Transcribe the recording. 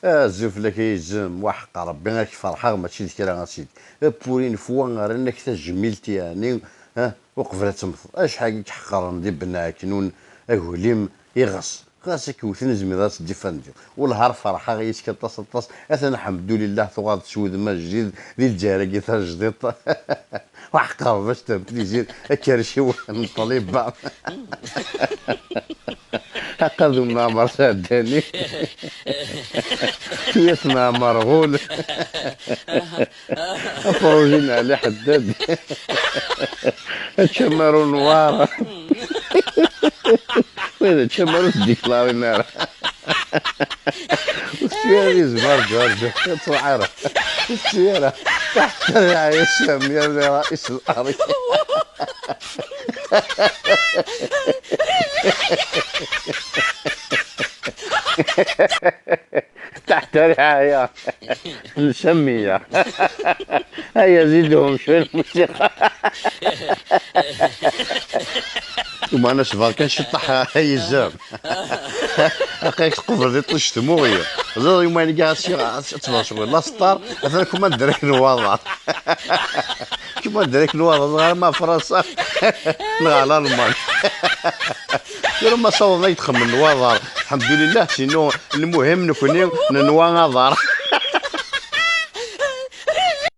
زوف لك يزم وحق ربي غير فرحة ماشي ذيك راه سيدي بورين فوا رانا كتا جميلتي يعني. وقبل تمثل اش حاجة حقرن دي بناكنون اقوليم يغص خاصك وثن زميضات دي فندق والهار فرحة غيس كطاس طاس اثنا الحمد لله ثواد سود ما جديد ذي الجارة جديد وحق باش تبتلي زيد كرشي ونطلب بعض أخذوا معمر ساداني يسمع مرغول أفروجين على حداد تشمروا نوارة وإذا تشمروا الديكلاوي نار والسيارة زبار جارجة صعرة السيارة تحت رعاية السامية لرئيس الأرض تحت رعاية نسميها هيا زيدهم شوية الموسيقى ثم انا شفا كان شطح هاي الزام هاكاك تقبل دي طلشت موية زاد يوم اللي قاعد تبغى شغل لا سطار مثلا كما درك الوضع كما درك الوضع غير ما فرنسا لا الالمان ما صوب ما يتخمن الوضع الحمد لله سينو المهم نكون ننوى نظر